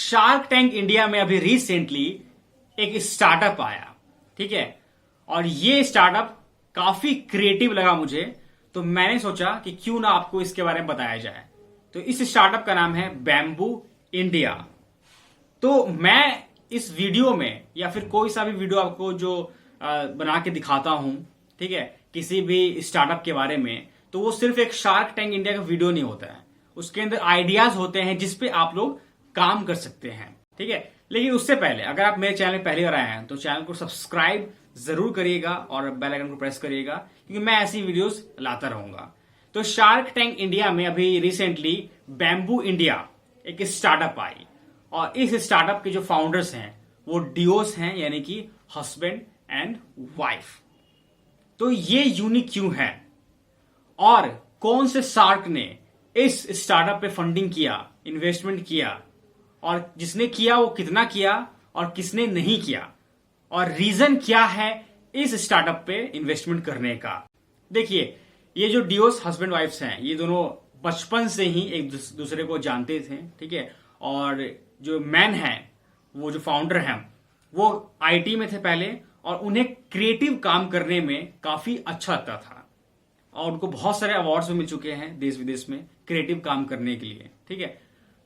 Shark tank India में अभी recently एक स्टार्टअप आया, ठीक है। और ये स्टार्टअप काफी क्रिएटिव लगा मुझे, तो मैंने सोचा कि क्यों ना आपको इसके बारे में बताया जाए। तो इस स्टार्टअप का नाम है बैम्बू इंडिया। तो मैं इस वीडियो में या फिर कोई सा भी वीडियो आपको जो बना के दिखाता हूं, ठीक है, किसी भी स्टार्टअप के बारे में, तो वो सिर्फ एक शार्क टैंक इंडिया का वीडियो नहीं होता है। उसके अंदर आइडियाज होते हैं जिसपे आप लोग काम कर सकते हैं, ठीक है। लेकिन उससे पहले अगर आप मेरे चैनल में पहली बार आए हैं तो चैनल को सब्सक्राइब जरूर करिएगा और बेल आइकन को प्रेस करिएगा, क्योंकि मैं ऐसी वीडियोस लाता रहूंगा। तो शार्क टैंक इंडिया में अभी रिसेंटली बैम्बू इंडिया एक स्टार्टअप आई, और इस स्टार्टअप के जो फाउंडर्स हैं वो डियोस हैं, यानी कि हस्बैंड एंड वाइफ। तो ये यूनिक क्यों है और कौन से शार्क ने इस स्टार्टअप पे फंडिंग किया, इन्वेस्टमेंट किया, और जिसने किया वो कितना किया और किसने नहीं किया, और रीजन क्या है इस स्टार्टअप पे इन्वेस्टमेंट करने का। देखिए, ये जो डियोस हस्बैंड वाइफ्स हैं, ये दोनों बचपन से ही एक दूसरे को जानते थे, ठीक है। और जो मैन है, वो जो फाउंडर हैं, वो आईटी में थे पहले, और उन्हें क्रिएटिव काम करने में काफी अच्छा लगता था, और उनको बहुत सारे अवार्ड्स भी मिल चुके हैं देश विदेश में क्रिएटिव काम करने के लिए, ठीक है।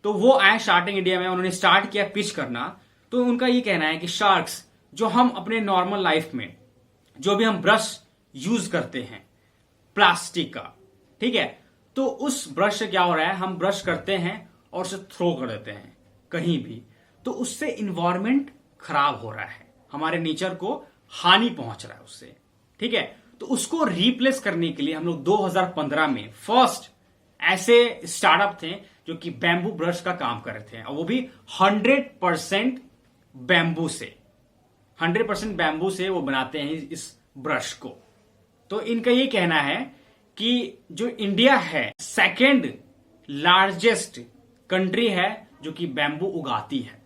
तो वो आए शार्क टैंक इंडिया में, उन्होंने स्टार्ट किया पिच करना। तो उनका ये कहना है कि शार्क्स, जो हम अपने नॉर्मल लाइफ में जो भी हम ब्रश यूज करते हैं प्लास्टिक का, ठीक है, तो उस ब्रश से क्या हो रहा है, हम ब्रश करते हैं और उसे थ्रो कर देते हैं कहीं भी, तो उससे इन्वायरमेंट खराब हो रहा है, हमारे नेचर को हानि पहुंच रहा है उससे, ठीक है। तो उसको रिप्लेस करने के लिए हम लोग 2015 में फर्स्ट ऐसे स्टार्टअप थे जो कि बैम्बू ब्रश का काम कर रहे थे, और वो भी 100% बैम्बू से, 100% बैम्बू से वो बनाते हैं इस ब्रश को। तो इनका ये कहना है कि जो इंडिया है सेकेंड लार्जेस्ट कंट्री है जो कि बैम्बू उगाती है।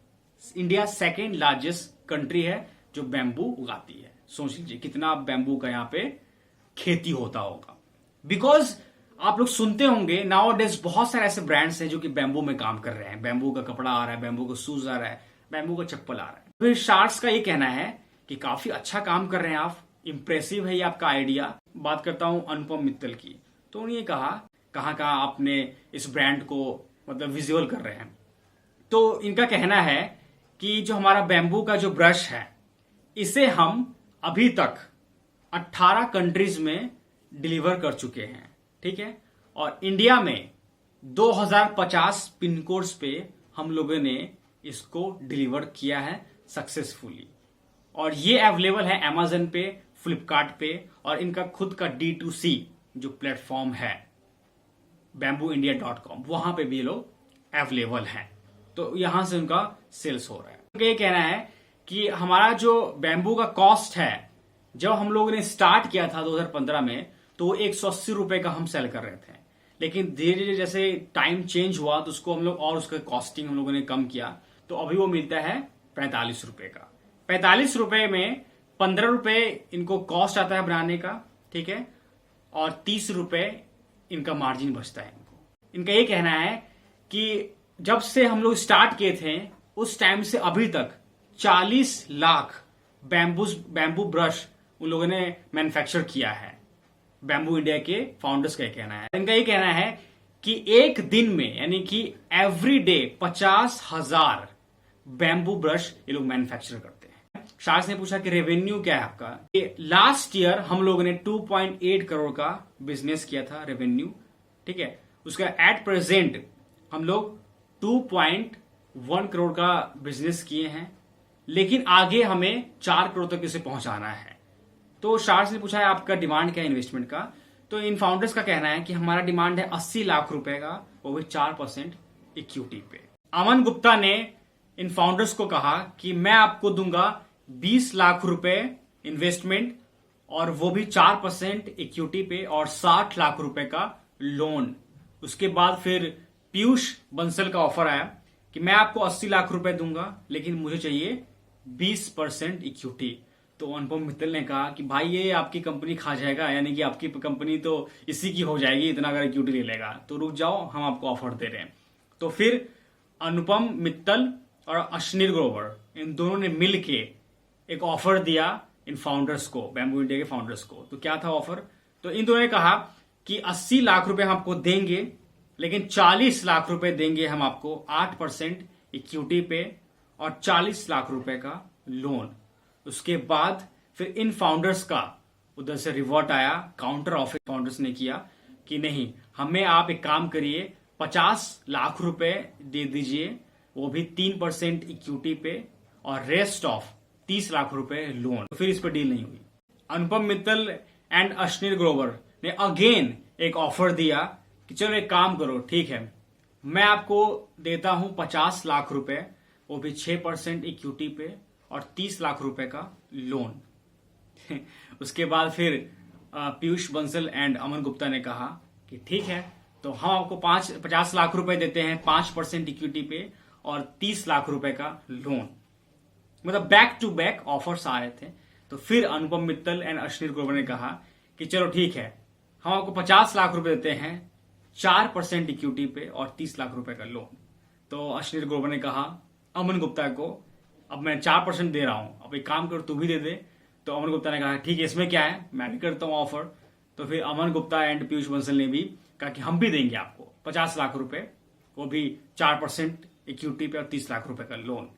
इंडिया सेकेंड लार्जेस्ट कंट्री है जो बैम्बू उगाती है। सोच लीजिए कितना बैम्बू का यहाँ पे खेती होता होगा। बिकॉज आप लोग सुनते होंगे नाउ डेज बहुत सारे ऐसे ब्रांड्स हैं जो कि बैम्बू में काम कर रहे हैं, बैम्बू का कपड़ा आ रहा है, बैम्बू का शूज आ रहा है, बैम्बू का चप्पल आ रहा है। फिर शार्क्स का ये कहना है कि काफी अच्छा काम कर रहे हैं आप, इंप्रेसिव है ये आपका आइडिया। बात करता हूं अनुपम मित्तल की, तो उन्होंने कहा कहाँ आपने इस ब्रांड को मतलब विजुअल कर रहे हैं। तो इनका कहना है कि जो हमारा बैम्बू का जो ब्रश है, इसे हम अभी तक 18 कंट्रीज में डिलीवर कर चुके हैं, ठीक है। और इंडिया में 2050 पिन कोड्स पे हम लोगों ने इसको डिलीवर किया है सक्सेसफुली। और ये अवेलेबल है अमेजन पे, फ्लिपकार्ट पे, और इनका खुद का D2C जो प्लेटफॉर्म है bambooindia.com, वहां पे भी लोग अवेलेबल हैं। तो यहां से उनका सेल्स हो रहा है। उनका ये कहना है कि हमारा जो बैम्बू का कॉस्ट है, जब हम लोगों ने स्टार्ट किया था 2015 में, तो वो 180 रुपए का हम सेल कर रहे थे। लेकिन धीरे धीरे जैसे टाइम चेंज हुआ तो उसको हम लोग और उसका कॉस्टिंग हम लोगों ने कम किया, तो अभी वो मिलता है 45 रुपए का। 45 रुपए में 15 रुपए इनको कॉस्ट आता है बनाने का, ठीक है, और 30 रुपए इनका मार्जिन बचता है इनको। इनका ये कहना है कि जब से हम लोग स्टार्ट किए थे उस टाइम से अभी तक 40 लाख बैम्बू ब्रश उन लोगों ने मैन्युफैक्चर किया है। बैम्बू इंडिया के फाउंडर्स का कहना है। इनका ये कहना है कि एक दिन में, यानी कि एवरी डे 50,000 बैम्बू ब्रश ये लोग मैन्युफैक्चर करते हैं। शार्क्स ने पूछा कि रेवेन्यू क्या है आपका। लास्ट ईयर हम लोगों ने 2.8 करोड़ का बिजनेस किया था रेवेन्यू, ठीक है। उसका एट प्रेजेंट हम लोग 2.1 करोड़ का बिजनेस किए हैं, लेकिन आगे हमें 4 करोड़ तक इसे पहुंचाना है। तो शार्क्स ने पूछा है आपका डिमांड क्या है इन्वेस्टमेंट का। तो इन फाउंडर्स का कहना है कि हमारा डिमांड है 80 लाख रुपए का, वो भी 4% इक्विटी पे। अमन गुप्ता ने इन फाउंडर्स को कहा कि मैं आपको दूंगा 20 लाख रुपए इन्वेस्टमेंट, और वो भी 4% इक्विटी पे, और 60 लाख रुपए का लोन। उसके बाद फिर पीयूष बंसल का ऑफर आया कि मैं आपको 80 लाख रुपए दूंगा, लेकिन मुझे चाहिए 20% इक्विटी। तो अनुपम मित्तल ने कहा कि भाई ये आपकी कंपनी खा जाएगा, यानी कि आपकी कंपनी तो इसी की हो जाएगी इतना अगर इक्विटी ले लेगा, तो रुक जाओ, हम आपको ऑफर दे रहे हैं। तो फिर अनुपम मित्तल और अश्नीर ग्रोवर, इन दोनों ने मिल के एक ऑफर दिया इन फाउंडर्स को, बैम्बू इंडिया के फाउंडर्स को। तो क्या था ऑफर? तो इन दोनों ने कहा कि 80 लाख रुपए हम आपको देंगे, लेकिन 40 लाख रुपए देंगे हम आपको 8% इक्विटी पे और 40 लाख रुपए का लोन। उसके बाद फिर इन फाउंडर्स का उधर से रिवॉर्ट आया, काउंटर ऑफर फाउंडर्स ने किया कि नहीं, हमें आप एक काम करिए, 50 लाख रुपए दे दीजिए, वो भी 3% इक्विटी पे और रेस्ट ऑफ 30 लाख रुपए लोन। तो फिर इस पर डील नहीं हुई। अनुपम मित्तल एंड अश्नीर ग्रोवर ने अगेन एक ऑफर दिया कि चलो एक काम करो, ठीक है, मैं आपको देता हूं 50 लाख रुपए, वो भी 6% इक्विटी पे और 30 लाख रुपए का लोन। उसके बाद फिर पीयूष बंसल एंड अमन गुप्ता ने कहा कि ठीक है, तो हम आपको 50 लाख रुपए देते हैं 5% इक्विटी पे और 30 लाख रुपए का लोन। मतलब बैक टू बैक ऑफर्स आ रहे थे। तो फिर अनुपम मित्तल एंड अश्नीर ग्रोवर ने कहा कि चलो ठीक है, हम आपको 50 लाख रुपए देते हैं 4% इक्विटी पे और 30 लाख रुपए का लोन। तो अश्नीर ग्रोवर ने कहा अमन गुप्ता को, अब मैं 4% दे रहा हूं, अब एक काम कर, तू भी दे दे। तो अमन गुप्ता ने कहा ठीक है, इसमें क्या है, मैं भी करता हूं ऑफर। तो फिर अमन गुप्ता एंड पीयूष बंसल ने भी कहा कि हम भी देंगे आपको 50 लाख रुपए, वो भी 4% इक्विटी पे और 30 लाख रुपए का लोन।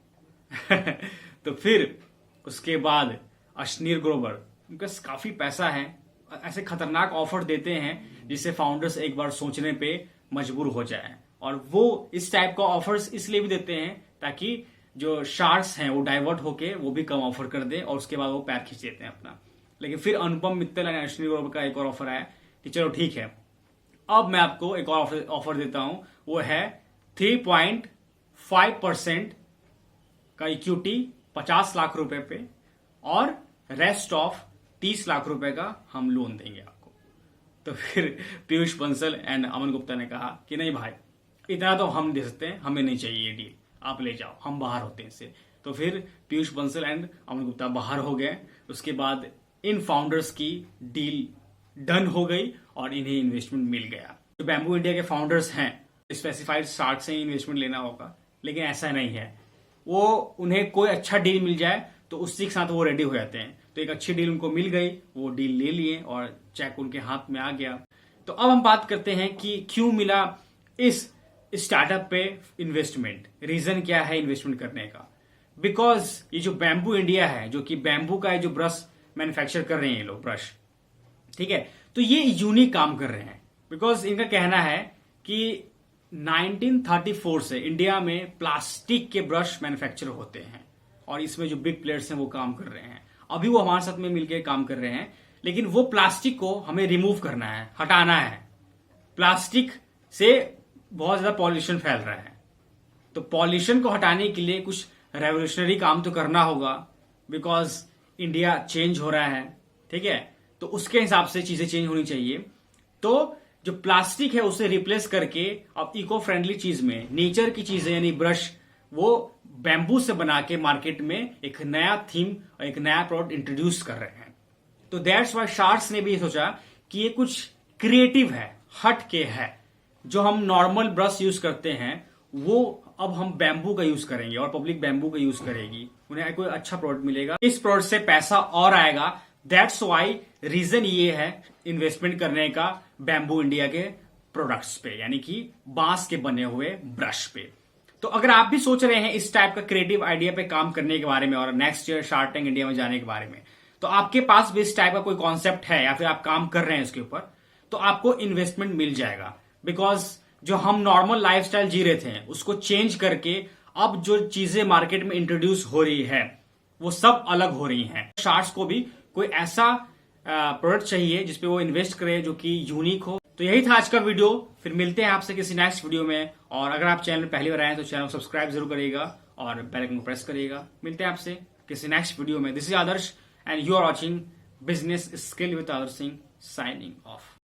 तो फिर उसके बाद अश्नीर ग्रोवर, उनका काफी पैसा है, ऐसे खतरनाक ऑफर देते हैं जिससे फाउंडर्स एक बार सोचने पे मजबूर हो जाए। और वो इस टाइप का ऑफर्स इसलिए भी देते हैं ताकि जो शार्क्स हैं वो डाइवर्ट होके वो भी कम ऑफर कर दे और उसके बाद वो पैर खींच देते हैं अपना। लेकिन फिर अनुपम मित्तल और अश्नीर ग्रोवर का एक और ऑफर आया कि चलो ठीक है, अब मैं आपको एक और ऑफर देता हूं, वो है 3.5% का इक्विटी 50 लाख रुपए पे और रेस्ट ऑफ 30 लाख रुपए का हम लोन देंगे आपको। तो फिर पीयूष बंसल एंड अमन गुप्ता ने कहा कि नहीं भाई, इतना तो हम दे सकते हैं, हमें नहीं चाहिए ये डील, आप ले जाओ, हम बाहर होते हैं इससे। तो फिर पीयूष बंसल एंड अमन गुप्ता बाहर हो गए। उसके बाद इन फाउंडर्स की डील डन हो गई और इन्हें इन्वेस्टमेंट मिल गया। जो बैम्बू इंडिया के फाउंडर्स हैं, स्पेसिफाइड शार्क से ही इन्वेस्टमेंट लेना होगा, लेकिन ऐसा नहीं है। वो उन्हें कोई अच्छा डील मिल जाए तो उसी के साथ वो रेडी हो जाते हैं। तो एक अच्छी डील उनको मिल गई, वो डील ले लिए और चेक उनके हाथ में आ गया। तो अब हम बात करते हैं कि क्यों मिला इस स्टार्टअप पे इन्वेस्टमेंट, रीजन क्या है इन्वेस्टमेंट करने का। बिकॉज ये जो बैम्बू इंडिया है, जो कि बैम्बू का जो ब्रश मैन्युफैक्चर कर रहे हैं ये लोग, ब्रश, ठीक है, तो ये यूनिक काम कर रहे हैं। बिकॉज इनका कहना है कि 1934 से इंडिया में प्लास्टिक के ब्रश मैन्युफैक्चर होते हैं और इसमें जो बिग प्लेयर्स हैं वो काम कर रहे हैं। अभी वो हमारे साथ में मिलकर काम कर रहे हैं, लेकिन वो प्लास्टिक को हमें रिमूव करना है, हटाना है। प्लास्टिक से बहुत ज्यादा पॉल्यूशन फैल रहा है, तो पॉल्यूशन को हटाने के लिए कुछ रेवोल्यूशनरी काम तो करना होगा। बिकॉज इंडिया चेंज हो रहा है, ठीक है, तो उसके हिसाब से चीजें चेंज होनी चाहिए। तो जो प्लास्टिक है उसे रिप्लेस करके अब इको फ्रेंडली चीज में, नेचर की चीजें यानी ब्रश, वो बैम्बू से बना के मार्केट में एक नया थीम और एक नया प्रोडक्ट इंट्रोड्यूस कर रहे हैं। तो दैट्स वाई शार्क्स ने भी सोचा कि ये कुछ क्रिएटिव है, हट के है। जो हम नॉर्मल ब्रश यूज करते हैं वो अब हम बैम्बू का यूज करेंगे और पब्लिक बैम्बू का यूज करेगी, उन्हें कोई अच्छा प्रोडक्ट मिलेगा, इस प्रोडक्ट से पैसा और आएगा। दैट्स वाई रीजन ये है इन्वेस्टमेंट करने का बैम्बू इंडिया के प्रोडक्ट्स पे, यानी कि बांस के बने हुए ब्रश पे। तो अगर आप भी सोच रहे हैं इस टाइप का क्रिएटिव आइडिया पे काम करने के बारे में और next year shark tank India में जाने के बारे में, तो आपके पास भी इस टाइप का कोई कॉन्सेप्ट है या फिर आप काम कर रहे हैं इसके ऊपर, तो आपको इन्वेस्टमेंट मिल जाएगा। बिकॉज जो हम नॉर्मल लाइफस्टाइल जी रहे थे उसको चेंज करके अब जो चीजें मार्केट में इंट्रोड्यूस हो रही है वो सब अलग हो रही हैं। शार्क्स को भी कोई ऐसा प्रोडक्ट चाहिए जिसपे वो इन्वेस्ट करे जो कि यूनिक हो। तो यही था आज का वीडियो, फिर मिलते हैं आपसे किसी नेक्स्ट वीडियो में। और अगर आप चैनल पहली बार आए तो चैनल को सब्सक्राइब जरूर करिएगा और बेल आइकन को प्रेस करिएगा। मिलते हैं आपसे किसी नेक्स्ट वीडियो में। This is Adarsh and you are watching business skill with Adarsh Singh, signing of.